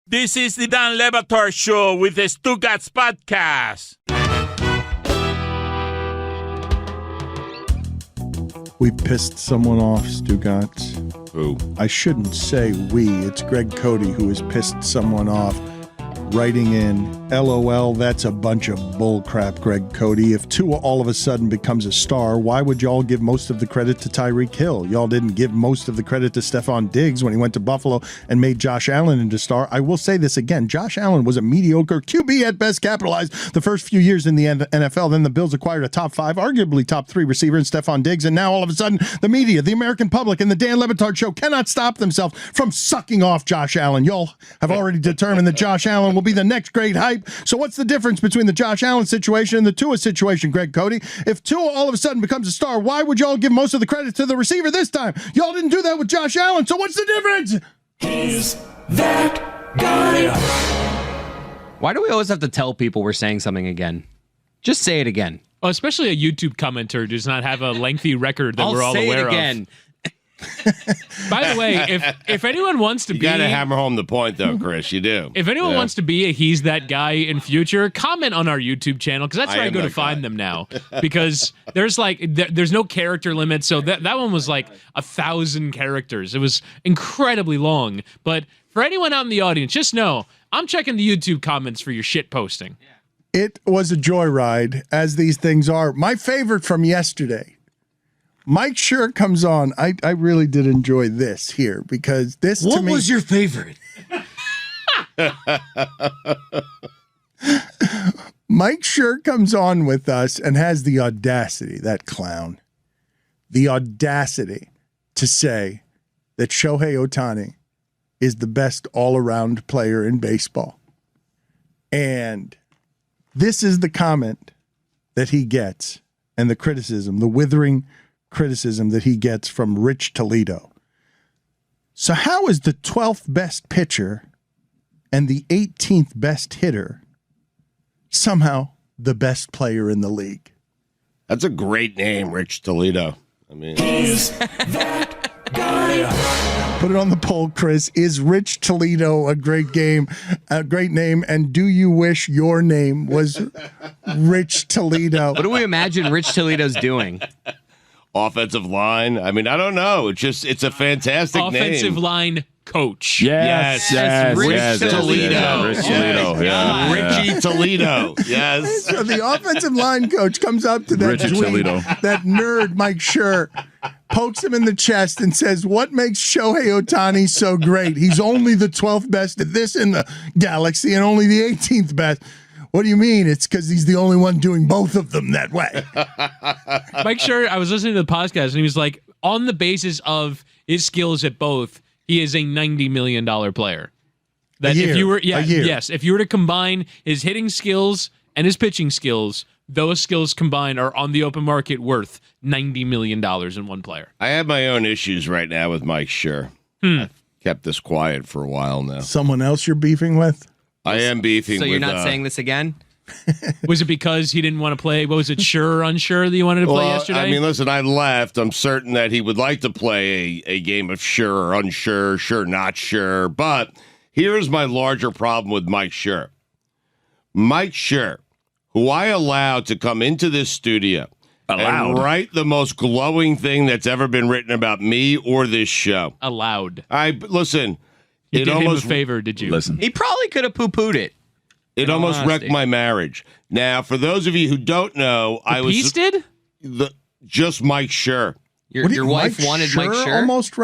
This is the Dan Le Batard Show with the Stugotz podcast. We pissed someone off, Stugotz. Who? I shouldn't say we. It's Greg Cody who has pissed someone off, writing in, LOL, that's a bunch of bullcrap, Greg Cody. If Tua all of a sudden becomes a star, why would y'all give most of the credit to Tyreek Hill? Y'all didn't give most of the credit to Stephon Diggs when he went to Buffalo and made Josh Allen into star. I will say this again. Josh Allen was a mediocre QB at best, capitalized the first few years in the NFL. Then the Bills acquired a top 5, arguably top 3 receiver in Stephon Diggs. And now all of a sudden, the media, the American public, and the Dan Le Batard Show cannot stop themselves from sucking off Josh Allen. Y'all have already determined that Josh Allen will be the next great hype. So what's the difference between the Josh Allen situation and the Tua situation, Greg Cody? If Tua all of a sudden becomes a star, why would y'all give most of the credit to the receiver this time? Y'all didn't do that with Josh Allen, so what's the difference? He's that guy. Why do we always have to tell people we're saying something again? Just say it again. Well, especially a YouTube commenter does not have a lengthy record that we're all aware of. By the way, if anyone wants to You be... got to hammer home the point, though, Chris. You do. If anyone wants to be a He's That Guy in future, comment on our YouTube channel, because that's where I go to find them now. Because there's there's no character limit, so that one was like 1,000 characters. It was incredibly long. But for anyone out in the audience, just know, I'm checking the YouTube comments for your shit posting. It was a joyride, as these things are. My favorite from yesterday, Mike Schur comes on. I really did enjoy this here because this to me... What was your favorite? Mike Schur comes on with us and has the audacity, that clown, the audacity to say that Shohei Ohtani is the best all-around player in baseball. And this is the comment that he gets and the criticism, the withering criticism that he gets from Rich Toledo. So how is the 12th best pitcher and the 18th best hitter somehow the best player in the league? That's a great name, Rich Toledo. I mean, He's that guy. Put it on the poll, Chris. Is Rich Toledo a great name? And do you wish your name was Rich Toledo? What do we imagine Rich Toledo's doing? offensive line. I mean, I don't know. It's a fantastic name. Offensive line coach. Yes. Rich Toledo. Rich Toledo. Yeah. Richie Toledo. Yes. So the offensive line coach comes up to that dweeb, that nerd Mike Schur, pokes him in the chest and says, what makes Shohei Ohtani so great? He's only the 12th best at this in the galaxy and only the 18th best. What do you mean? It's because he's the only one doing both of them that way. Mike Schur, I was listening to the podcast, and he was like, on the basis of his skills at both, he is a $90 million player. That if you were, if you were to combine his hitting skills and his pitching skills, those skills combined are on the open market worth $90 million in one player. I have my own issues right now with Mike Schur. I've kept this quiet for a while now. Someone else you're beefing with? I am beefing with... So you're not saying this again? Was it because he didn't want to play? What was it, sure, unsure that you wanted to play yesterday? I mean, listen, I left. I'm certain that he would like to play a game of sure or unsure, sure, not sure. But here's my larger problem with Mike Schur. Mike Schur, who I allowed to come into this studio and write the most glowing thing that's ever been written about me or this show. Allowed. Listen... You did him a favor, did you? Listen. He probably could have poo-pooed it. It almost wrecked my marriage. Now, for those of you who don't know, just Mike Schur. Your wife wanted Mike Schur? Almost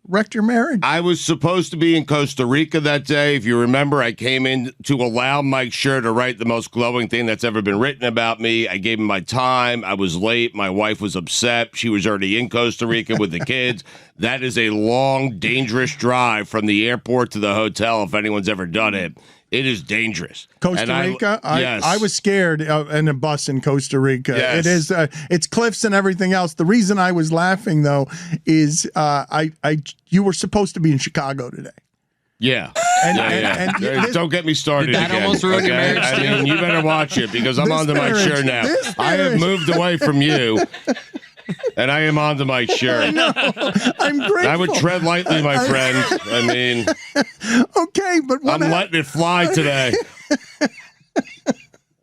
wrecked your marriage. I was supposed to be in Costa Rica that day. If you remember, I came in to allow Mike Schur to write the most glowing thing that's ever been written about me. I gave him my time. I was late. My wife was upset. She was already in Costa Rica with the kids. That is a long, dangerous drive from the airport to the hotel if anyone's ever done it. It is dangerous. Costa Rica? Yes. I was scared in a bus in Costa Rica. Yes. It is. It's cliffs and everything else. The reason I was laughing, though, is you were supposed to be in Chicago today. Yeah. And don't get me started Did that again. almost ruin your marriage, I mean, you better watch it because I'm on to Mike Schur now. I have moved away from you. And I am on to Mike Scher. No, I'm grateful. I would tread lightly, my friend. I mean, okay, but I'm letting it fly today.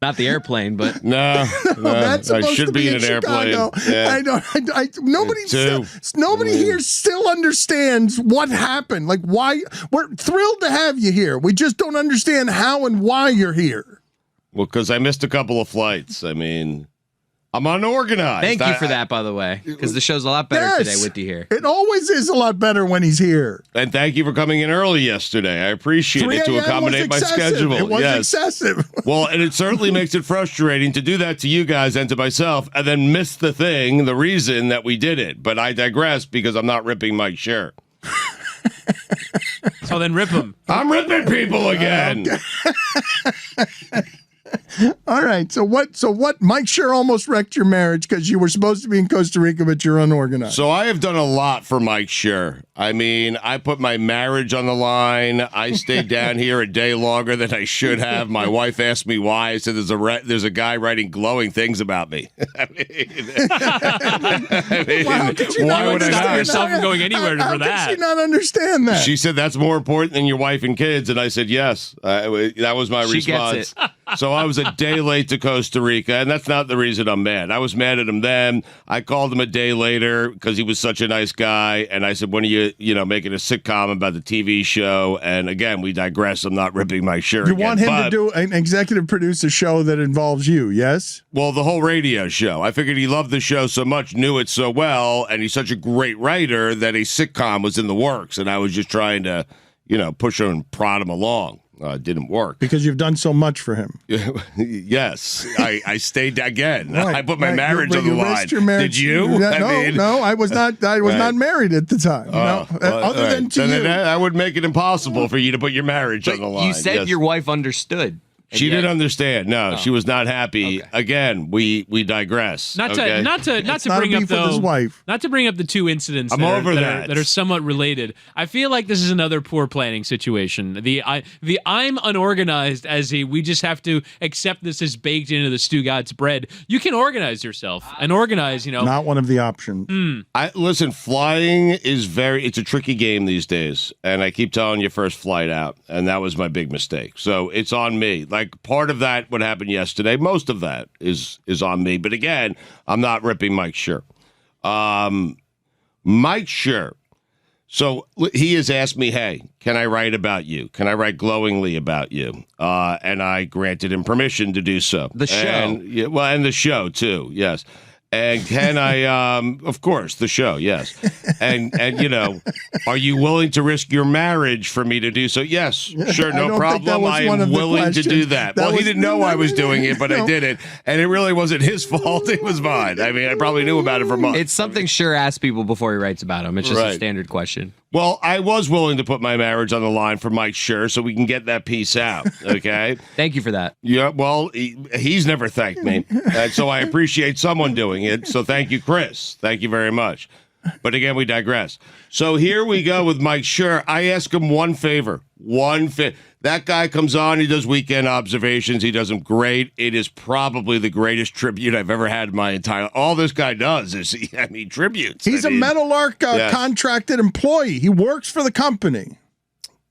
Not the airplane, but No, that's I supposed should to be in an Chicago. airplane. Yeah. Nobody here still understands what happened. Like, why? We're thrilled to have you here. We just don't understand how and why you're here. Well, because I missed a couple of flights. I mean, I'm unorganized. thank you for that, by the way, because the show's a lot better today with you here. It always is a lot better when he's here. And thank you for coming in early yesterday. I appreciate 3 it to a.m. accommodate my was excessive. schedule. It was Yes. excessive. Well, and it certainly makes it frustrating to do that to you guys and to myself and then miss the reason that we did it. But I digress because I'm not ripping Mike Scher. So then rip him. I'm ripping people again. All right. So what? Mike Scher almost wrecked your marriage because you were supposed to be in Costa Rica, but you're unorganized. So I have done a lot for Mike Scher. I mean, I put my marriage on the line. I stayed down here a day longer than I should have. My wife asked me why. I said, there's a guy writing glowing things about me. I mean, why would I stop not? yourself from going anywhere for that? How could she not understand that? She said, that's more important than your wife and kids. And I said, yes. That was my response. Gets it. So I was a day late to Costa Rica, and that's not the reason I'm mad. I was mad at him then. I called him a day later because he was such a nice guy, and I said, when are you making a sitcom about the TV show? And again, we digress. I'm not ripping my shirt. You want him to do an executive producer show that involves you, yes? Well, the whole radio show. I figured he loved the show so much, knew it so well, and he's such a great writer that a sitcom was in the works, and I was just trying to, push him and prod him along. It didn't work. Because you've done so much for him. Yes. I stayed again. Right, I put my marriage on the line. Did you? No, I was not. I was not married at the time. Other than to you. I would make it impossible for you to put your marriage on the line. You said your wife understood. She didn't understand. No, she was not happy. Okay. Again, we digress. Not to bring up not to bring up the two incidents that are somewhat related. I feel like this is another poor planning situation. The I'm unorganized we just have to accept this as baked into the Stugotz bread. You can organize yourself and organize. Not one of the options. Listen. Flying is it's a tricky game these days, and I keep telling you first flight out, and that was my big mistake. So it's on me. Like part of that, what happened yesterday, most of that is on me. But again, I'm not ripping Mike Scher. Mike Scher. So he has asked me, hey, can I write about you? Can I write glowingly about you? And I granted him permission to do so. The show. And the show too, yes. And can I, of course, the show, yes. And are you willing to risk your marriage for me to do so? Yes, sure, no problem. I am willing to do that. Well, he didn't know I was doing it, but I did it. And it really wasn't his fault. It was mine. I mean, I probably knew about it for months. It's something Scher asks people before he writes about them. It's just a standard question. Well, I was willing to put my marriage on the line for Mike Scher so we can get that piece out, okay? Thank you for that. Yeah, well, he's never thanked me, and so I appreciate someone doing it. So thank you, Chris. Thank you very much. But again, we digress. So here we go with Mike Scher. I ask him one favor. That guy comes on, he does weekend observations, he does them great. It is probably the greatest tribute I've ever had in my entire... All this guy does is, tributes. He's a Meadowlark contracted employee. He works for the company.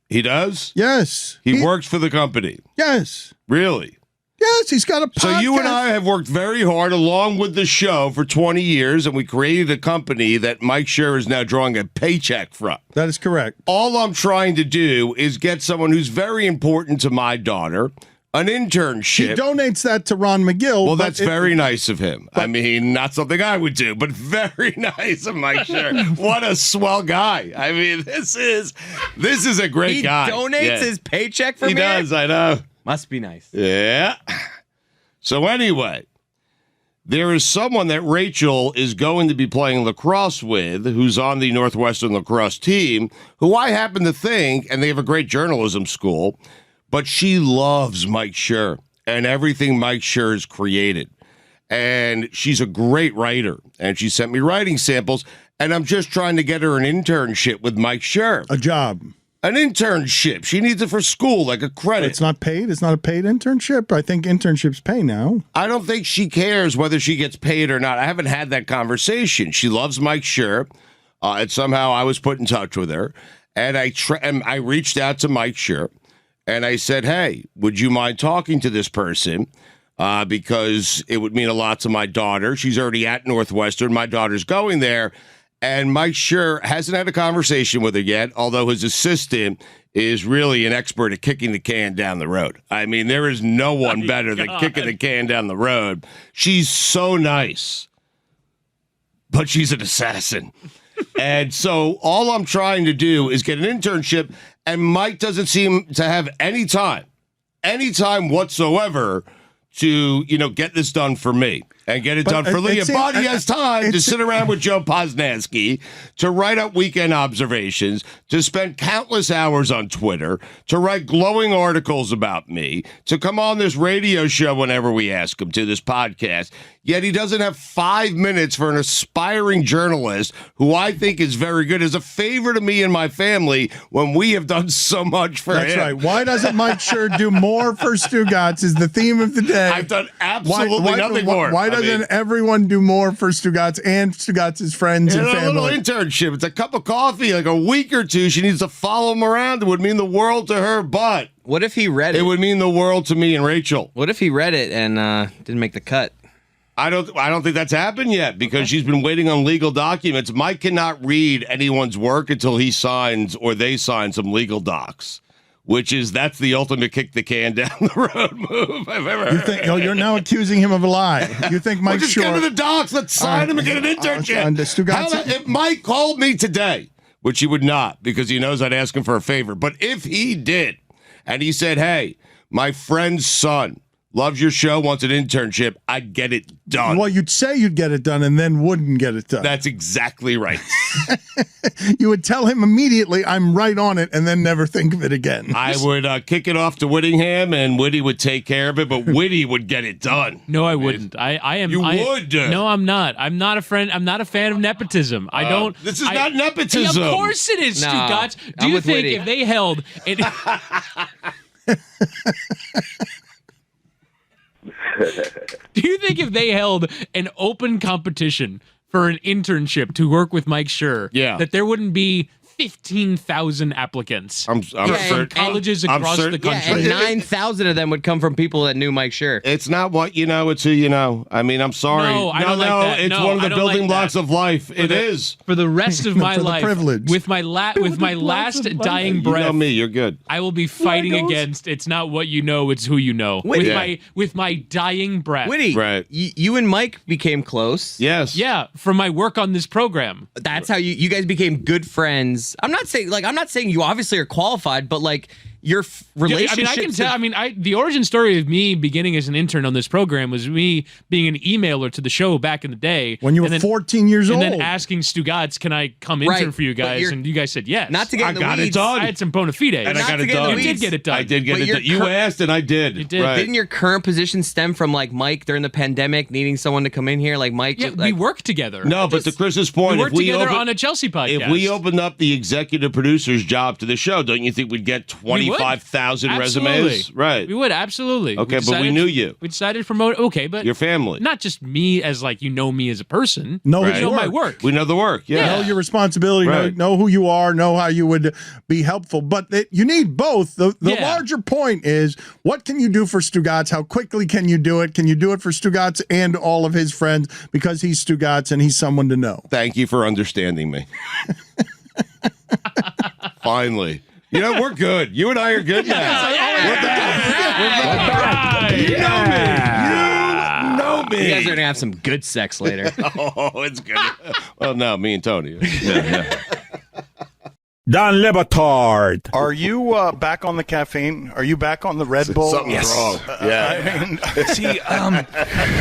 He does? Yes. He works for the company? Yes. Really? Yes, he's got a podcast. So you and I have worked very hard along with the show for 20 years, and we created a company that Mike Scher is now drawing a paycheck from. That is correct. All I'm trying to do is get someone who's very important to my daughter, an internship. He donates that to Ron McGill. Well, that's very nice of him. I mean, not something I would do, but very nice of Mike Scher. What a swell guy. I mean, this is a great guy. He donates his paycheck for me? He does, I know. Must be nice. Yeah. So anyway, there is someone that Rachel is going to be playing lacrosse with who's on the Northwestern lacrosse team, who I happen to think, and they have a great journalism school, but she loves Mike Scher and everything Mike Scher has created. And she's a great writer, and she sent me writing samples, and I'm just trying to get her an internship with Mike Scher. A job. An internship. She needs it for school, like a credit. It's not paid? It's not a paid internship? I think internships pay now. I don't think she cares whether she gets paid or not. I haven't had that conversation. She loves Mike Schur, and somehow I was put in touch with her, and I reached out to Mike Schur, and I said, hey, would you mind talking to this person? Because it would mean a lot to my daughter. She's already at Northwestern. My daughter's going there. And Mike Schur hasn't had a conversation with her yet, although his assistant is really an expert at kicking the can down the road. I mean, there is no one better than kicking the can down the road. She's so nice, but she's an assassin. And so all I'm trying to do is get an internship, and Mike doesn't seem to have any time whatsoever to, get this done for me and get it done for Leah. But he has time to sit around with Joe Posnanski, to write up weekend observations, to spend countless hours on Twitter, to write glowing articles about me, to come on this radio show whenever we ask him to, this podcast. Yet he doesn't have 5 minutes for an aspiring journalist who I think is very good, as a favor to me and my family when we have done so much for him. That's right. Why doesn't Mike Schur do more for Stugotz is the theme of the day. I've done absolutely nothing more. Why doesn't everyone do more for Stugotz and Stugotz's friends and family? A little internship. It's a cup of coffee, like a week or two. She needs to follow him around. It would mean the world to her, but what if he read it? It would mean the world to me and Rachel. What if he read it and didn't make the cut? I don't think that's happened yet, because she's been waiting on legal documents. Mike cannot read anyone's work until he signs or they sign some legal docs, that's the ultimate kick the can down the road move I've ever heard. You're now accusing him of a lie. You think Mike just Schur... get to the docs. Let's sign him and get an internship. If Mike called me today, which he would not, because he knows I'd ask him for a favor, but if he did, and he said, hey, my friend's son loves your show, wants an internship, I'd get it done. Well, you'd say you'd get it done and then wouldn't get it done. That's exactly right. You would tell him immediately, I'm right on it, and then never think of it again. I would kick it off to Whittingham, and Whitty would take care of it, but Whitty would get it done. No, I wouldn't. I am. You would. No, I'm not. I'm not a friend. I'm not a fan of nepotism. I don't. This is not nepotism. Of course it is, Stugotz. Do you think if they held it... Do you think if they held an open competition for an internship to work with Mike Schur, that there wouldn't be 15,000 applicants I'm from colleges across the country? And 9,000 of them would come from people that knew Mike Schur. It's not what you know, it's who you know. I mean, I'm sorry. No, I don't like that. It's one of the building blocks of life. It is. For the rest of my life, privilege. with my last dying breath, You know me, you're good. I will be fighting against it's not what you know, it's who you know. With my dying breath. Whitty, right. You and Mike became close. Yes. Yeah, from my work on this program. That's how you guys became good friends. I'm not saying you obviously are qualified, but your relationship. I can tell. The origin story of me beginning as an intern on this program was me being an emailer to the show back in the day when you were 14 years old, and then asking Stugotz, "Can I come intern for you guys?" And you guys said yes. Not to get in the weeds. It done. I had some bona fides, and I got it done. You did get it done. I did get it done. You asked, and I did. You did. Right. Didn't your current position stem from Mike during the pandemic needing someone to come in here? Mike. Yeah, we worked together. No, but to Chris's point, we worked together on a Chelsea podcast. If we opened up the executive producer's job to the show, don't you think we'd get 25,000 resumes? Right. We would, absolutely. Okay, but we knew you. We decided to promote, but your family. Not just me as you know me as a person. No, you know my work. We know the work. Yeah. Know your responsibility, know who you are, know how you would be helpful. But you need both. The larger point is, what can you do for Stugotz? How quickly can you do it? Can you do it for Stugotz and all of his friends? Because he's Stugotz and he's someone to know. Thank you for understanding me. Finally. We're good. You and I are good now. We're back. You know me. You guys are gonna have some good sex later. Oh, it's good. Well, no, me and Tony. Yeah. Dan Le Batard. Are you back on the caffeine? Are you back on the Red Bull? Something's wrong.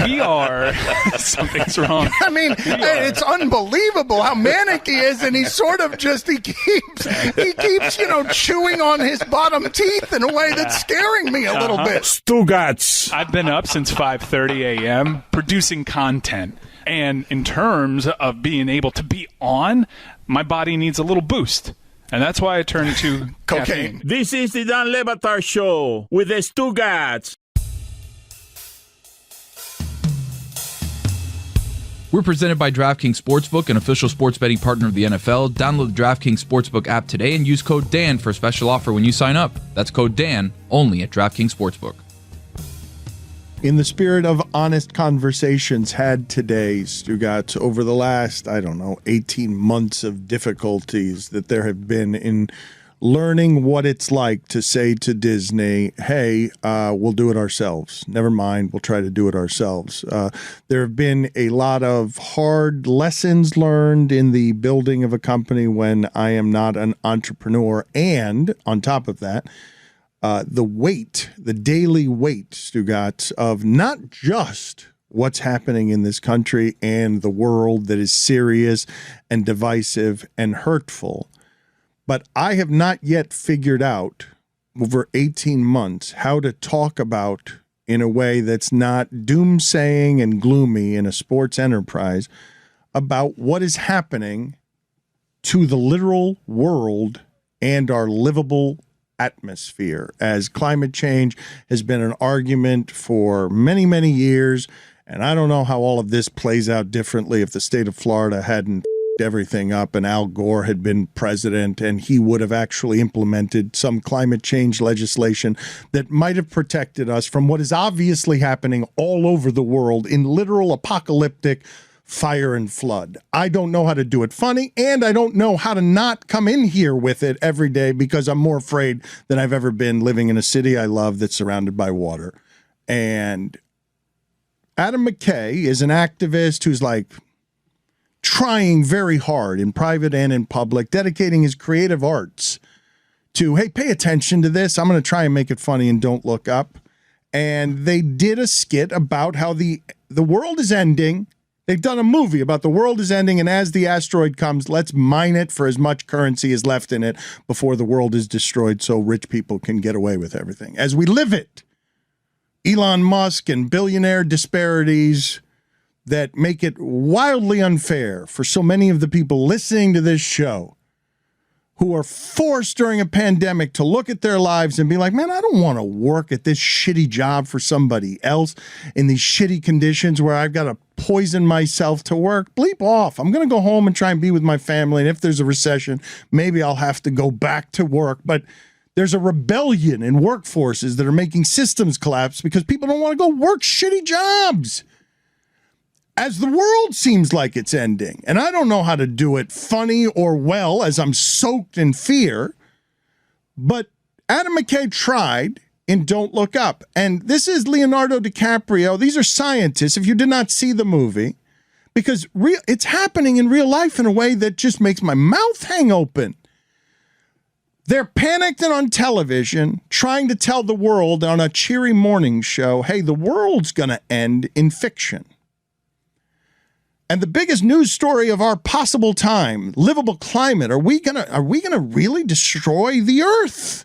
We are. Something's wrong. It's unbelievable how manic he is, and he sort of he keeps chewing on his bottom teeth in a way that's scaring me a little bit. Stugotz. I've been up since 5:30 a.m. producing content. And in terms of being able to be on, my body needs a little boost. And that's why I turned to Cocaine. This is the Dan Le Batard Show with the Stugotz. We're presented by DraftKings Sportsbook, an official sports betting partner of the NFL. Download the DraftKings Sportsbook app today and use code DAN for a special offer when you sign up. That's code DAN, only at DraftKings Sportsbook. In the spirit of honest conversations had today, Stugotz, over the last, 18 months of difficulties that there have been in learning what it's like to say to Disney, hey, we'll do it ourselves. Never mind, we'll try to do it ourselves. There have been a lot of hard lessons learned in the building of a company when I am not an entrepreneur. And on top of that, the daily weight, Stugotz, of not just what's happening in this country and the world that is serious and divisive and hurtful. But I have not yet figured out over 18 months how to talk about in a way that's not doomsaying and gloomy in a sports enterprise about what is happening to the literal world and our livable atmosphere, as climate change has been an argument for many, many years. And I don't know how all of this plays out differently if the state of Florida hadn't everything up and Al Gore had been president and he would have actually implemented some climate change legislation that might have protected us from what is obviously happening all over the world in literal apocalyptic fire and flood. I don't know how to do it funny, and I don't know how to not come in here with it every day because I'm more afraid than I've ever been living in a city I love that's surrounded by water. And Adam Mckay is an activist who's trying very hard in private and in public, dedicating his creative arts to, hey, pay attention to this. I'm going to try and make it funny and don't look up. And they did a skit about how the world is ending. They've done a movie about the world is ending, and as the asteroid comes, let's mine it for as much currency as left in it before the world is destroyed so rich people can get away with everything. As we live it, Elon Musk and billionaire disparities that make it wildly unfair for so many of the people listening to this show who are forced during a pandemic to look at their lives and be like, man, I don't want to work at this shitty job for somebody else in these shitty conditions where I've got to poison myself to work. Bleep off. I'm going to go home and try and be with my family. And if there's a recession, maybe I'll have to go back to work. But there's a rebellion in workforces that are making systems collapse because people don't want to go work shitty jobs. As the world seems like it's ending, and I don't know how to do it funny or well as I'm soaked in fear, but Adam Mckay tried in Don't Look Up. And this is Leonardo DiCaprio. These are scientists, if you did not see the movie, because it's happening in real life in a way that just makes my mouth hang open. They're panicked and on television trying to tell the world on a cheery morning show, hey, the world's going to end in fiction. And the biggest news story of our possible time, livable climate, are we gonna really destroy the earth?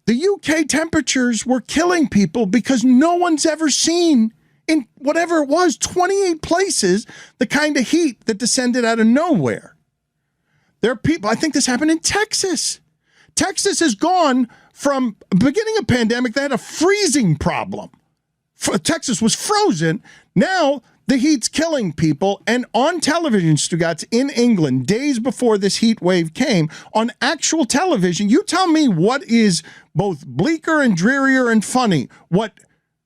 The UK temperatures were killing people because no one's ever seen in whatever it was, 28 places, the kind of heat that descended out of nowhere. There are people, I think this happened in Texas. Texas has gone from beginning of pandemic, they had a freezing problem. Texas was frozen. Now the heat's killing people. And on television, Stugotz, in England, days before this heat wave came, on actual television, you tell me what is both bleaker and drearier and funny. What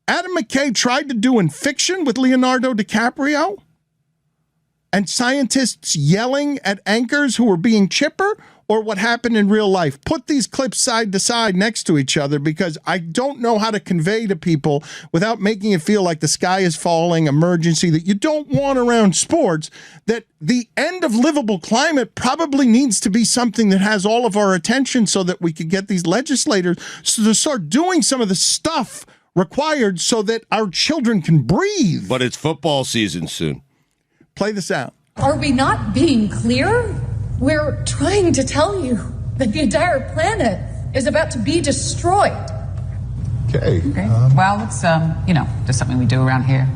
Adam Mckay tried to do in fiction with Leonardo DiCaprio and scientists yelling at anchors who were being chipper, or what happened in real life. Put these clips side to side next to each other because I don't know how to convey to people without making it feel like the sky is falling, emergency that you don't want around sports, that the end of livable climate probably needs to be something that has all of our attention so that we could get these legislators to start doing some of the stuff required so that our children can breathe. But it's football season soon. Play this out. Are we not being clear? We're trying to tell you that the entire planet is about to be destroyed. Okay. Well, it's, just something we do around here.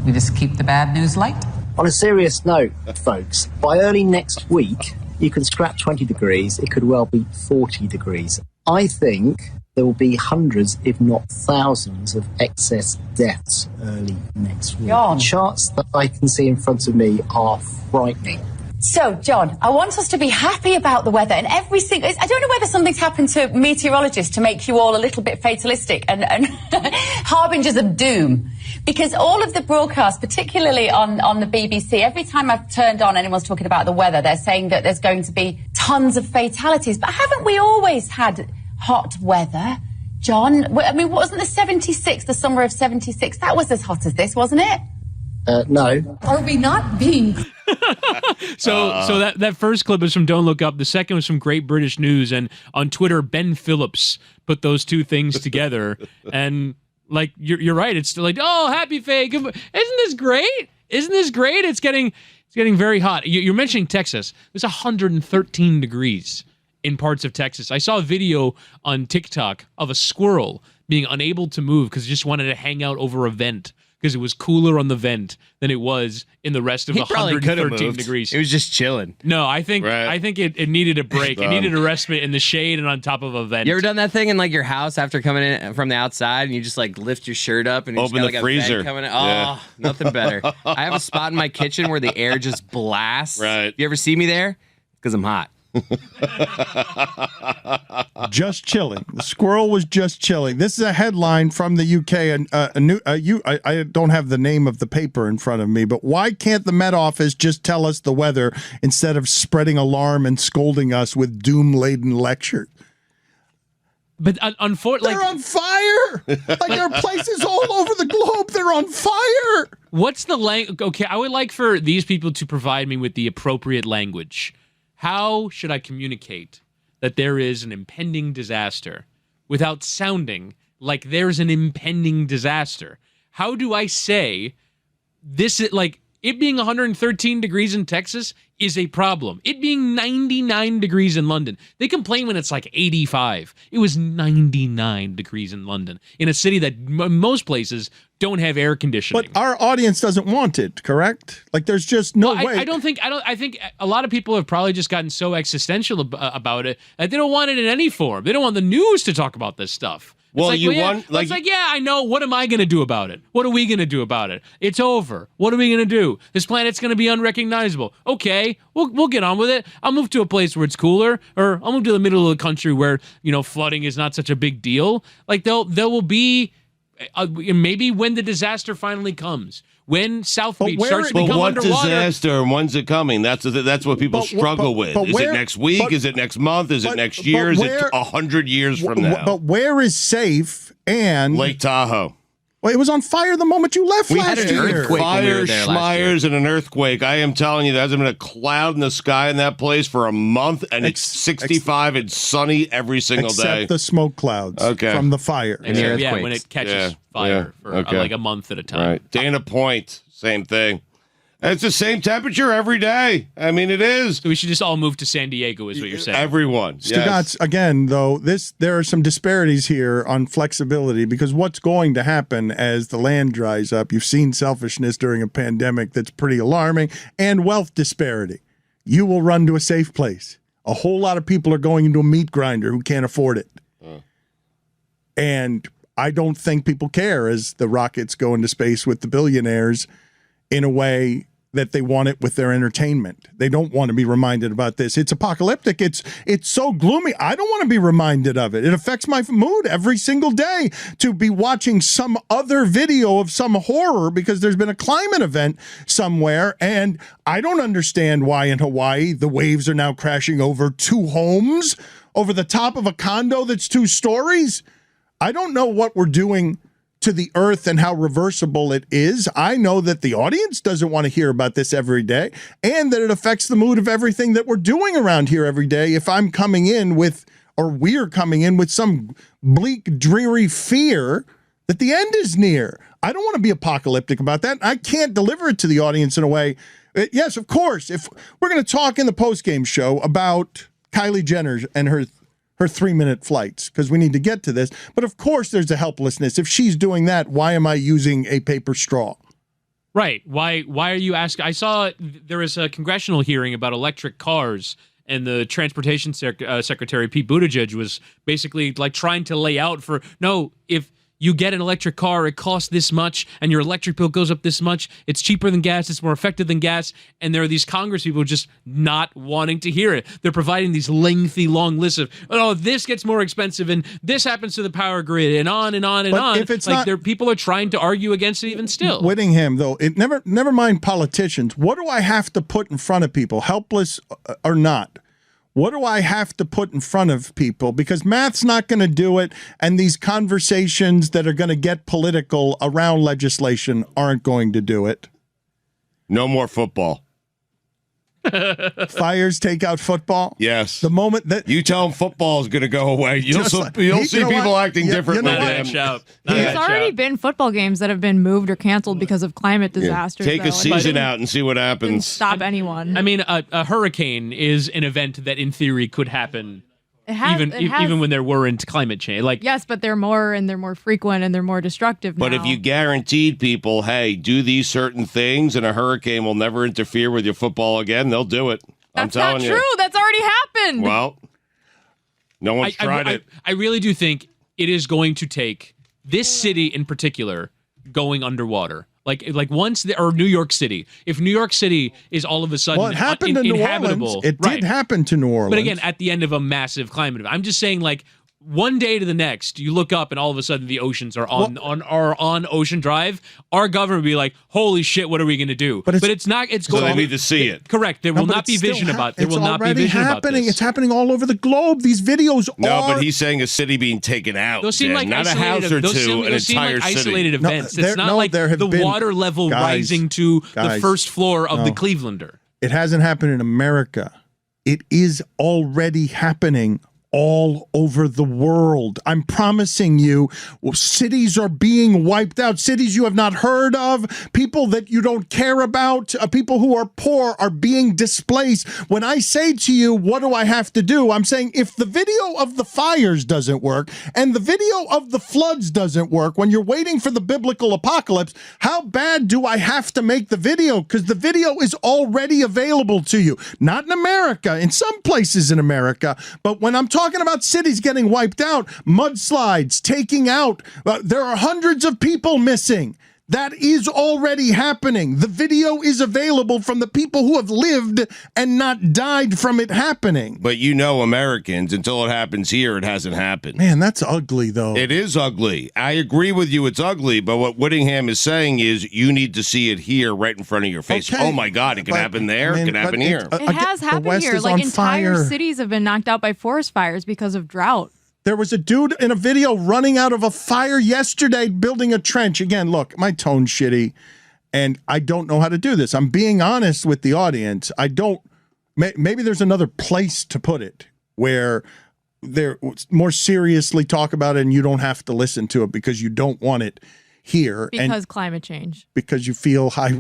We just keep the bad news light. On a serious note, folks, by early next week, you can scrap 20 degrees. It could well be 40 degrees. I think there will be hundreds, if not thousands, of excess deaths early next week. John. The charts that I can see in front of me are frightening. So, John, I want us to be happy about the weather, and every single... I don't know whether something's happened to meteorologists to make you all a little bit fatalistic and harbingers of doom. Because all of the broadcasts, particularly on the BBC, every time I've turned on anyone's talking about the weather, they're saying that there's going to be tons of fatalities. But haven't we always had hot weather, John? I mean, wasn't the 76, the summer of 76, that was as hot as this, wasn't it? No. Are we not being... So that first clip was from Don't Look Up. The second was from Great British News. And on Twitter, Ben Phillips put those two things together. And, like, you're right. It's like, oh, happy fake. Isn't this great? Isn't this great? It's getting very hot. You're mentioning Texas. It's 113 degrees in parts of Texas. I saw a video on TikTok of a squirrel being unable to move because it just wanted to hang out over a vent, because it was cooler on the vent than it was in the rest of the 113 degrees. It was just chilling. No, I think it needed a break. It needed a respite in the shade and on top of a vent. You ever done that thing in like your house after coming in from the outside and you just like lift your shirt up and you open just got, the like, freezer? A vent coming in? Oh, nothing better. I have a spot in my kitchen where the air just blasts. Right. You ever see me there? Because I'm hot. Just chilling. The squirrel was just chilling. This is a headline from the UK. I don't have the name of the paper in front of me, but why can't the Met Office just tell us the weather instead of spreading alarm and scolding us with doom-laden lectures? But unfortunately, they're on fire. Like, there are places all over the globe. They're on fire. What's the language? Okay, I would like for these people to provide me with the appropriate language. How should I communicate that there is an impending disaster without sounding like there's an impending disaster? How do I say this is like it being 113 degrees in Texas is a problem? It being 99 degrees in London. They complain when it's like 85. It was 99 degrees in London, in a city that most places don't have air conditioning. But our audience doesn't want it, correct? Like, there's just no way. I think a lot of people have probably just gotten so existential about it that they don't want it in any form. They don't want the news to talk about this stuff. Well, it's like, I know. What am I going to do about it? What are we going to do about it? It's over. What are we going to do? This planet's going to be unrecognizable. Okay, we'll get on with it. I'll move to a place where it's cooler, or I'll move to the middle of the country where, flooding is not such a big deal. Like, there will be maybe when the disaster finally comes, when South Beach starts to become underwater. But what disaster, and when's it coming? That's what people struggle with. Is it next week? Is it next month? Is it next year? Is it 100 years from now? But where is safe and... Lake Tahoe. Well, it was on fire the moment you left We last had an year. earthquake. Fire, schmires, and an earthquake. I am telling you, there hasn't been a cloud in the sky in that place for a month, and it's 65 and sunny every single day. Except the smoke clouds from the fire. And when it catches fire for like a month at a time. Right. Dana Point, same thing. And it's the same temperature every day. I mean, it is. So we should just all move to San Diego, is what you're saying. Everyone. Stugotz, again, though, there are some disparities here on flexibility, because what's going to happen as the land dries up, you've seen selfishness during a pandemic that's pretty alarming, and wealth disparity. You will run to a safe place. A whole lot of people are going into a meat grinder who can't afford it. And I don't think people care as the rockets go into space with the billionaires in a way that they want it with their entertainment. They don't want to be reminded about this. It's apocalyptic. It's so gloomy. I don't want to be reminded of it. It affects my mood every single day to be watching some other video of some horror because there's been a climate event somewhere, and I don't understand why in Hawaii the waves are now crashing over 2 homes over the top of a condo that's 2 stories. I don't know what we're doing to the earth and how reversible it is. I know that the audience doesn't want to hear about this every day, and that it affects the mood of everything that we're doing around here every day. If I'm coming in with, or we're coming in with some bleak, dreary fear that the end is near. I don't want to be apocalyptic about that. I can't deliver it to the audience in a way. Yes, of course, if we're going to talk in the post-game show about Kylie Jenner and her 3-minute flights, because we need to get to this. But of course there's a helplessness. If she's doing that, why am I using a paper straw? Right. Why are you asking? I saw there was a congressional hearing about electric cars, and the transportation secretary, Pete Buttigieg, was basically like trying to lay out for, no, if you get an electric car, it costs this much, and your electric bill goes up this much. It's cheaper than gas. It's more effective than gas. And there are these Congress people just not wanting to hear it. They're providing these lengthy, long lists of, oh, this gets more expensive, and this happens to the power grid, and on and on and But on. if it's like, not- people are trying to argue against it even still. Whittingham, though, it never mind politicians. What do I have to put in front of people, helpless or not? What do I have to put in front of people? Because math's not going to do it, and these conversations that are going to get political around legislation aren't going to do it. No more football. Fires take out football? Yes. The moment that you tell them football is going to go away, you'll see people acting differently. There's already been football games that have been moved or canceled because of climate disasters. Take a season out and see what happens. Didn't stop anyone. I mean, a hurricane is an event that, in theory, could happen even when there weren't climate change. Like, yes, but they're more frequent and they're more destructive now. But if you guaranteed people, hey, do these certain things and a hurricane will never interfere with your football again, they'll do it. That's I'm telling not true. That's already happened. Well, no one's tried it. I really do think it is going to take this city in particular going underwater. Like once, or New York City. If New York City is all of a sudden well, it happened to New inhabitable, Orleans. It did happen to New Orleans. But again, at the end of a massive climate event. I'm just saying, like, one day to the next, you look up and all of a sudden the oceans are on Ocean Drive. Our government will be like, "Holy shit, what are we going to do?" But it's not. It's So going. they need to see it. Correct. There will not be vision about. There will not be vision about this. It's happening all over the globe. These videos No, but he's saying a city being taken out. Those seem like not a house or two, an entire city. Isolated events. It's not like the water level rising to the first floor of the Clevelander. It hasn't happened in America. It is already happening all over the world. I'm promising you, cities are being wiped out. Cities you have not heard of, people that you don't care about, people who are poor are being displaced. When I say to you, what do I have to do? I'm saying if the video of the fires doesn't work and the video of the floods doesn't work, when you're waiting for the biblical apocalypse, how bad do I have to make the video? Because the video is already available to you. Not in America, in some places in America, but when I'm talking about cities getting wiped out, mudslides, taking out, there are hundreds of people missing. That is already happening. The video is available from the people who have lived and not died from it happening. But you know, Americans, until it happens here, it hasn't happened. Man, that's ugly, though. It is ugly. I agree with you. It's ugly. But what Whittingham is saying is you need to see it here right in front of your face. Okay. Oh, my God. It can happen there. It can happen here. It has happened here. Like entire cities have been knocked out by forest fires because of drought. There was a dude in a video running out of a fire yesterday building a trench. Again, look, my tone's shitty, and I don't know how to do this. I'm being honest with the audience. I don't. Maybe there's another place to put it where they're more seriously talk about it and you don't have to listen to it because you don't want it here. Because climate change. Because you feel high.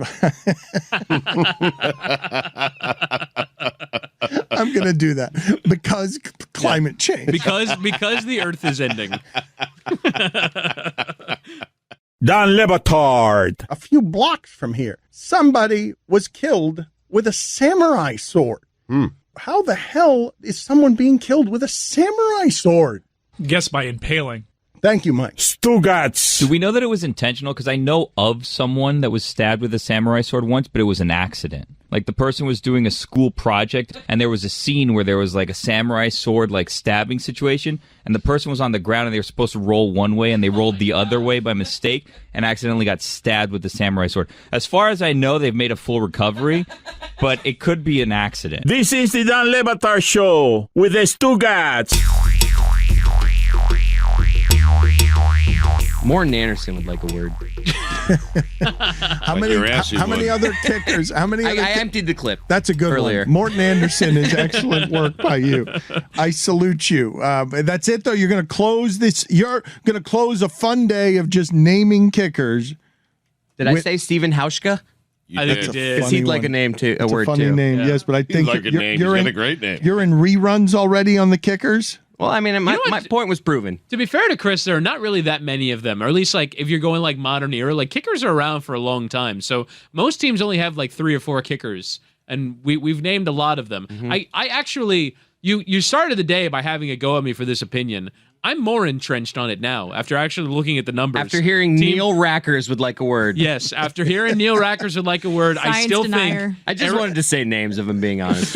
I'm going to do that because climate change. Because the Earth is ending. Dan Le Batard. A few blocks from here, somebody was killed with a samurai sword. How the hell is someone being killed with a samurai sword? Guess by impaling. Thank you, Mike. Stugotz. Do we know that it was intentional? Because I know of someone that was stabbed with a samurai sword once, but it was an accident. Like the person was doing a school project and there was a scene where there was like a samurai sword like stabbing situation and the person was on the ground and they were supposed to roll one way and they rolled the other way by mistake and accidentally got stabbed with the samurai sword. As far as I know, they've made a full recovery, but it could be an accident. This is the Dan Le Batard Show with the Stugotz. Morten Anderson would like a word. How many other kickers? How many? I emptied the clip. That's a good earlier. one. Morten Anderson is excellent work by you. I salute you. That's it, though. You're going to close this. You're going to close a fun day of just naming kickers. Did I say Steven Hauschka? I think you did. Because he'd like a name too. A word funny too. name, yes. But I think He's like a name. He's got a great name. You're in reruns already on the kickers. Well, I mean, my point was proven. To be fair to Chris, there are not really that many of them, or at least like if you're going like modern era, like kickers are around for a long time. So most teams only have like 3 or 4 kickers, and we've named a lot of them. Mm-hmm. I actually, you started the day by having a go at me for this opinion. I'm more entrenched on it now after actually looking at the numbers. After hearing Neil Rackers would like a word. Yes, after hearing Neil Rackers would like a word, I still think... I just wanted to say names, if I'm being honest.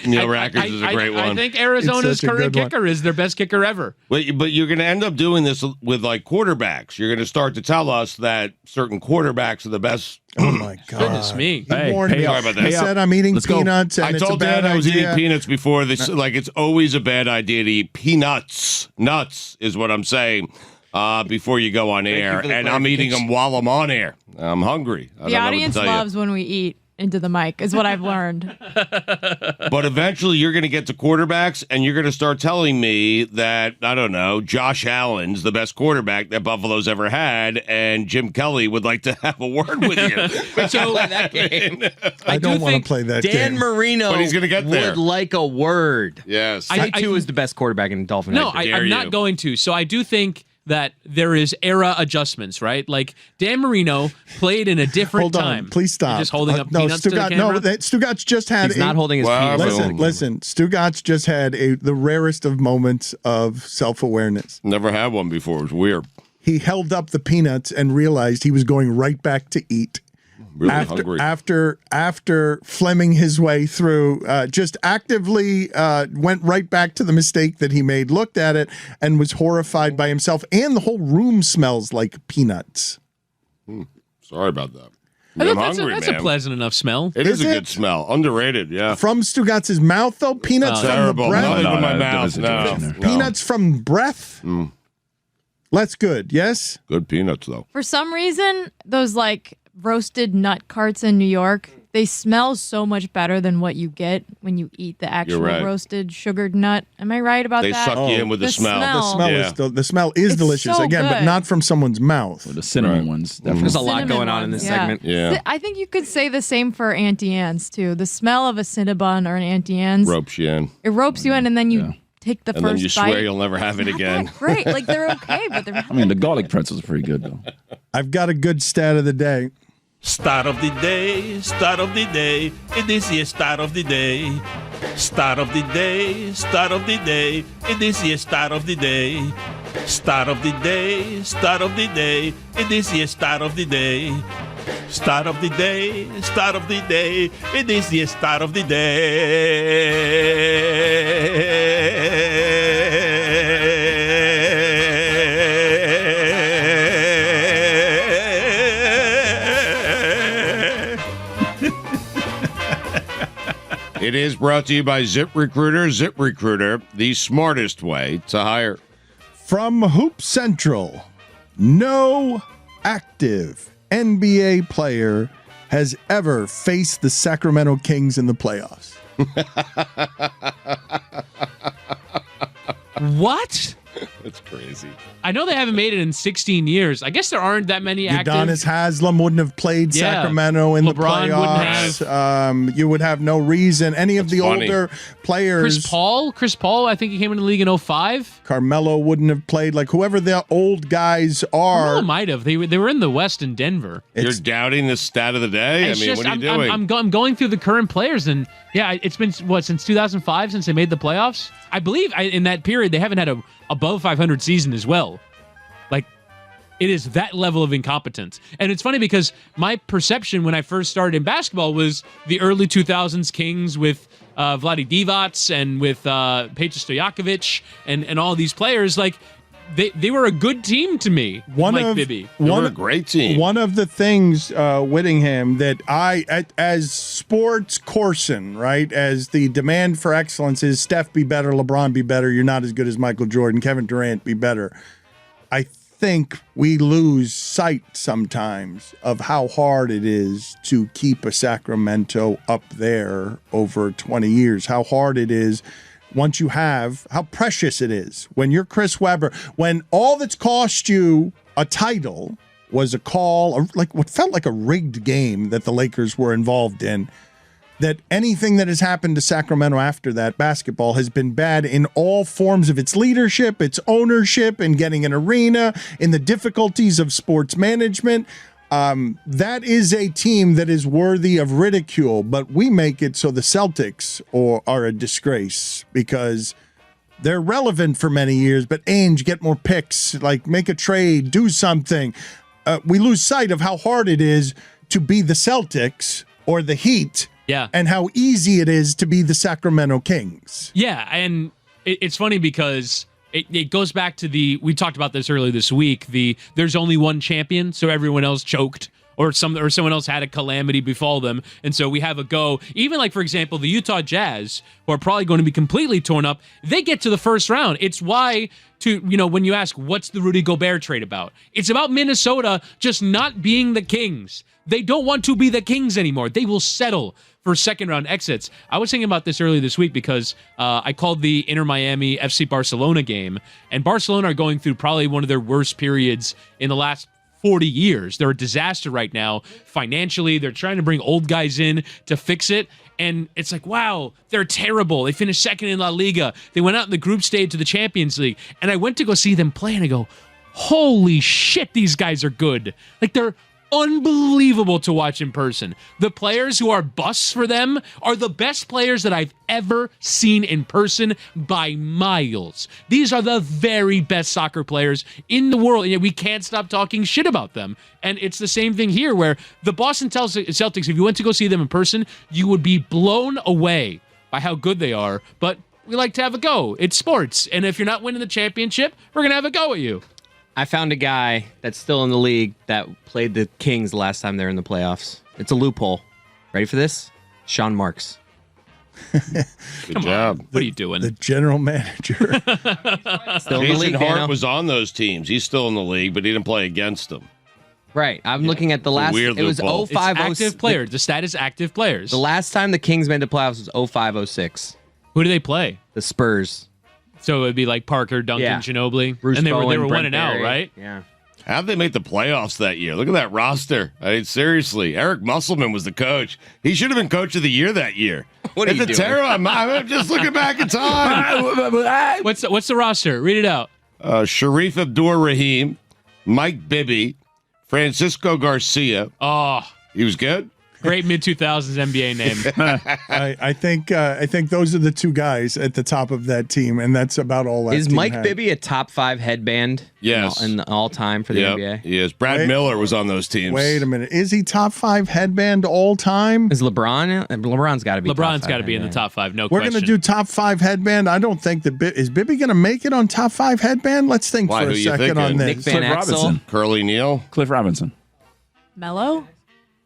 Neil Rackers is a great one. I think Arizona's current kicker is their best kicker ever. But you're going to end up doing this with like quarterbacks. You're going to start to tell us that certain quarterbacks are the best. Oh my God! Goodness me! He warned me. Sorry about that. He said I'm eating peanuts, and I it's told a bad Dad I was idea. eating peanuts before. This, like, it's always a bad idea to eat peanuts. Nuts is what I'm saying. Before you go on air, and I'm eating them while I'm on air. I'm hungry. The audience loves when we eat into the mic, is what I've learned. But eventually you're going to get to quarterbacks, and you're going to start telling me that, I don't know, Josh Allen's the best quarterback that Buffalo's ever had, and Jim Kelly would like to have a word with you. So that game. I don't want to play that Dan game. Marino But he's gonna get there. would like a word. Yes. I too is the best quarterback in Dolphin. No, I'm not going to. So I do think that there is era adjustments, right? Like Dan Marino played in a different time. Please stop. You're just holding up no, peanuts to the Stugotz, camera? no, Stugotz just had. He's not holding his peanuts. Listen. Stugotz just had the rarest of moments of self-awareness. Never had one before. It was weird. He held up the peanuts and realized he was going right back to eat. Really hungry. After Fleming his way through, just actively went right back to the mistake that he made, looked at it, and was horrified by himself. And the whole room smells like peanuts. Sorry about that. I think that's a pleasant enough smell. It is a good smell. Underrated, yeah. From Stugotz's mouth, though? Peanuts from terrible. the breath? Not even my mouth, no. Peanuts from breath? That's good, yes? Good peanuts, though. For some reason, those like roasted nut carts in New York, they smell so much better than what you get when you eat the actual roasted sugared nut. Am I right about that? They suck you in with the smell. The smell is delicious, so again, but good. not from someone's mouth. The cinnamon ones. Definitely. There's a lot going on in this segment. Yeah. I think you could say the same for Auntie Anne's, too. The smell of a Cinnabon or an Auntie Anne's. Ropes you in. It ropes you in, and then you take the And first then you bite. swear you'll never have it again. Great. Like, they're okay, but they're not. I mean, the garlic pretzels are pretty good, though. I've got a good stat of the day. Start of the day, start of the day. It is the start of the day. Start of the day, start of the day. It is the start of the day. Start of the day, start of the day. It is the start of the day. Start of the day, start of the day. It is the start of the day. It is brought to you by ZipRecruiter. ZipRecruiter, the smartest way to hire. From Hoop Central, no active NBA player has ever faced the Sacramento Kings in the playoffs. What? That's crazy. I know they haven't made it in 16 years. I guess there aren't that many active. Udonis Haslem wouldn't have played Sacramento in LeBron the playoffs. wouldn't have. You would have no reason. Any of the older players. Chris Paul, I think he came into the league in 2005. Carmelo wouldn't have played. Like whoever the old guys are. Carmelo might have. They were in the West in Denver. You're doubting the stat of the day? I mean, what are you doing? I'm going through the current players, and yeah, it's been, since 2005 since they made the playoffs? I believe in that period they haven't had a above 500 season as well. Like, it is that level of incompetence. And it's funny because my perception when I first started in basketball was the early 2000s Kings with Vlade Divac and with Peja Stojakovic and all these players. Like, they were a good team to me, Bibby. They were a great team. One of the things, Whittingham, that as sports Corson, right, as the demand for excellence is Steph be better, LeBron be better, you're not as good as Michael Jordan, Kevin Durant be better. I think we lose sight sometimes of how hard it is to keep a Sacramento up there over 20 years, how hard it is once you have, how precious it is when you're Chris Webber, when all that's cost you a title was a call, like what felt like a rigged game that the Lakers were involved in. that anything that has happened to Sacramento after that basketball has been bad in all forms of its leadership, its ownership, in getting an arena, in the difficulties of sports management. That is a team that is worthy of ridicule, but we make it so the Celtics are a disgrace because they're relevant for many years, but Ainge, get more picks, like make a trade, do something. We lose sight of how hard it is to be the Celtics or the Heat. Yeah. And how easy it is to be the Sacramento Kings. Yeah, and it's funny because it goes back to we talked about this earlier this week, there's only one champion, so everyone else choked or someone else had a calamity befall them, and so we have a go. Even like, for example, the Utah Jazz, who are probably going to be completely torn up, they get to the first round. It's why when you ask what's the Rudy Gobert trade about, it's about Minnesota just not being the Kings. They don't want to be the Kings anymore. They will settle for second-round exits. I was thinking about this earlier this week because I called the Inter Miami FC Barcelona game, and Barcelona are going through probably one of their worst periods in the last 40 years. They're a disaster right now financially. They're trying to bring old guys in to fix it, and it's like, wow, they're terrible. They finished second in La Liga. They went out in the group stage to the Champions League, and I went to go see them play, and I go, holy shit, these guys are good. Like, they're unbelievable to watch in person. The players who are busts for them are the best players that I've ever seen in person by miles. These are the very best soccer players in the world, and yet we can't stop talking shit about them. And it's the same thing here, where the Boston Celtics, if you went to go see them in person, you would be blown away by how good they are. But we like to have a go. It's sports, and if you're not winning the championship, we're gonna have a go at you. I found a guy that's still in the league that played the Kings the last time they were in the playoffs. It's a loophole. Ready for this? Sean Marks. Good job. What are you doing? The general manager. Still in the Jason league, Hart Dano. was on those teams. He's still in the league, but he didn't play against them. Right. I'm looking at the last. weird It was loophole. 05 It's active players. The stat is active players. The last time the Kings made the playoffs was 05-06. Who do they play? The Spurs. So it would be like Parker, Duncan, Yeah. Ginobili. Bruce and they were Bowen, winning Brent out, Barry. right? Yeah. How'd they make the playoffs that year? Look at that roster. I mean, seriously, Eric Musselman was the coach. He should have been coach of the year that year. What are you doing? I'm just looking back in time. What's the roster? Read it out. Sharif Abdur-Rahim, Mike Bibby, Francisco Garcia. Oh, He was good? great mid-2000s NBA name. I think those are the two guys at the top of that team, and that's about all that Is team Mike had. Bibby a top 5 headband? Yes. In all time for the Yep, NBA? he is. Brad Wait. Miller was on those teams. Wait a minute. Is he top 5 headband all time? Is LeBron? LeBron's got to be. LeBron's got to be in the top 5, no We're question. going to do top 5 headband. I don't think is Bibby going to make it on top 5 headband? Let's think Why, for who a you second thinking? on Nick this. Van Cliff Axel. Robinson. Curly Neal. Cliff Robinson. Mello?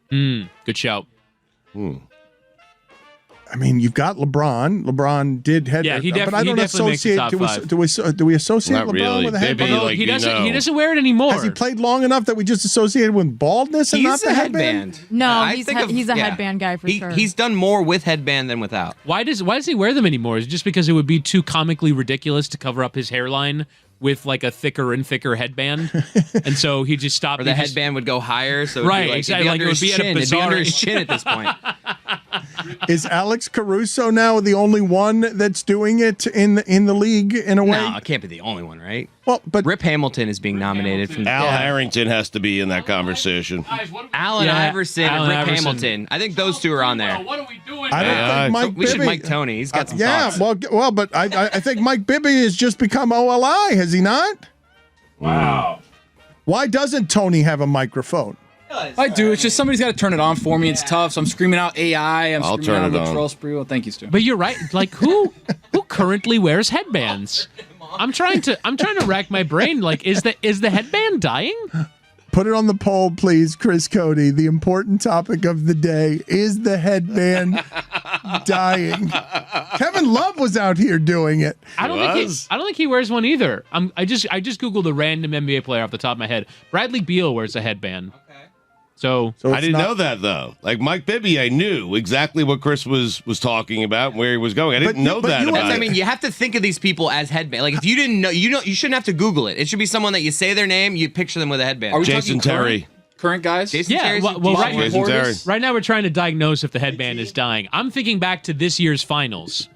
Good shout. I mean, you've got LeBron. LeBron did headband. Yeah, he but I don't definitely makes the associate. top do we associate Not LeBron really. with a Bibby, headband? like, he you doesn't. know. He doesn't wear it anymore. Has he played long enough that we just associated with baldness and not He's the a headband? headband. No, I he's think he's a headband guy for sure. He's done more with headband than without. Why does he wear them anymore? Is it just because it would be too comically ridiculous to cover up his hairline with like a thicker and thicker headband, and so he just stopped. Or the headband would go higher, so it'd Right, be like, exactly, It'd be, like it would be at a it'd be bizarre- under his chin at this point. Is Alex Caruso now the only one that's doing it in the league in a way? No, it can't be the only one, right? Well, but Rip Hamilton is being nominated from Al Harrington has to be in that conversation. Allen Yeah, Iverson and Allen Rip Iverson. Hamilton. I think those two are on there. What are we doing? I don't think Mike We should Bibby. Mike Tony. He's got some yeah, thoughts. well, but I think Mike Bibby has just become OLI, has he not? Wow. Why doesn't Tony have a microphone? I do. It's just somebody's got to turn it on for me. It's tough. So I'm screaming out AI. I'll screaming turn out it on. Latrell Sprewell. Thank you, Stu. But you're right. Like who currently wears headbands? I'm trying to rack my brain. Like, is the headband dying? Put it on the poll, please, Chris Cody. The important topic of the day is the headband dying. Kevin Love was out here doing it. I don't think he wears one either. I just googled a random NBA player off the top of my head. Bradley Beal wears a headband. So I didn't know that though. Like Mike Bibby, I knew exactly what Chris was talking about and where he was going. I didn't know that about I it. mean, you have to think of these people as headband. Like if you didn't know, you shouldn't have to Google it. It should be someone that you say their name, you picture them with a headband. Are we Jason talking current? Terry. Current guys? Yeah, right now we're trying to diagnose if the headband is dying. I'm thinking back to this year's finals,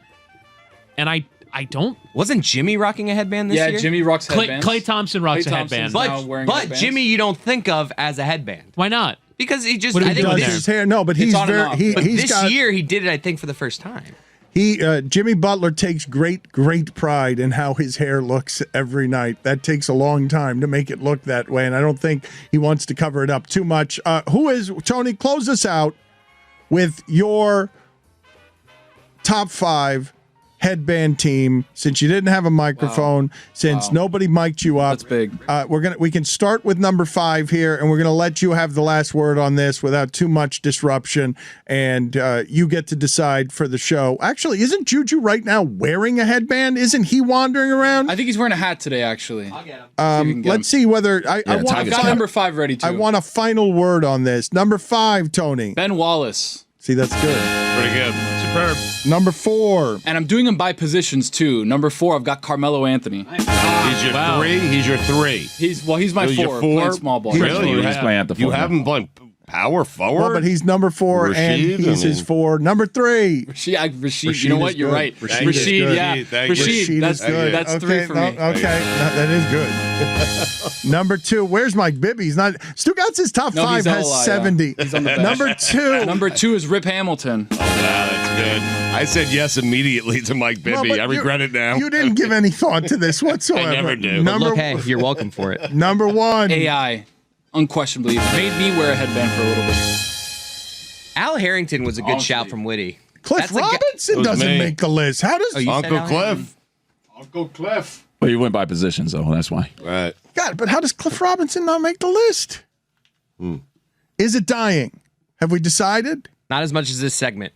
and I don't. Wasn't Jimmy rocking a headband this year? Yeah, Jimmy rocks headbands. Clay Thompson rocks a headband. But Jimmy, you don't think of as a headband. Why not? Because he just. But I he think does his hair. No, but he's very. But He's this got, year he did it. I think for the first time. Jimmy Butler takes great pride in how his hair looks every night. That takes a long time to make it look that way, and I don't think he wants to cover it up too much. Tony, close us out with your top 5 headband team, since you didn't have a microphone, since nobody mic'd you up. That's big. We can start with number 5 here, and we're gonna let you have the last word on this without too much disruption, and you get to decide for the show. Actually, isn't Juju right now wearing a headband? Isn't he wandering around? I think he's wearing a hat today, actually. I'll get him. Let's see whether I've got number 5 ready too. I want a final word on this. Number 5, Tony. Ben Wallace. See, that's good. Pretty good. Superb. Number 4. And I'm doing them by positions too. Number 4, I've got Carmelo Anthony. He's your 3. He's your 3. He's my 4. Playing small ball. Really? He's playing at the You 4. have him playing power forward? Well, but he's number 4, and he's his 4. Number 3. Rashid, you know what? You're good. right. Rashid, yeah. Rashid, that's good. That's 3 for me. Okay, that is good. Number 2, where's Mike Bibby? He's not. Stugotz's top 5 has 70. He's on the bench. Number 2. Number 2 is Rip Hamilton. Oh, wow, that's good. I said yes immediately to Mike Bibby. I regret it now. You didn't give any thought to this whatsoever. I never do. Hey, you're welcome for it. Number 1. AI. Unquestionably made me wear a headband for a little bit. Al Harrington was a good shout from Witty. Cliff Robinson doesn't make the list. How does Uncle Cliff? Uncle Cliff. Well, you went by positions, though. That's why. Right. God, but how does Cliff Robinson not make the list? Is it dying? Have we decided? Not as much as this segment.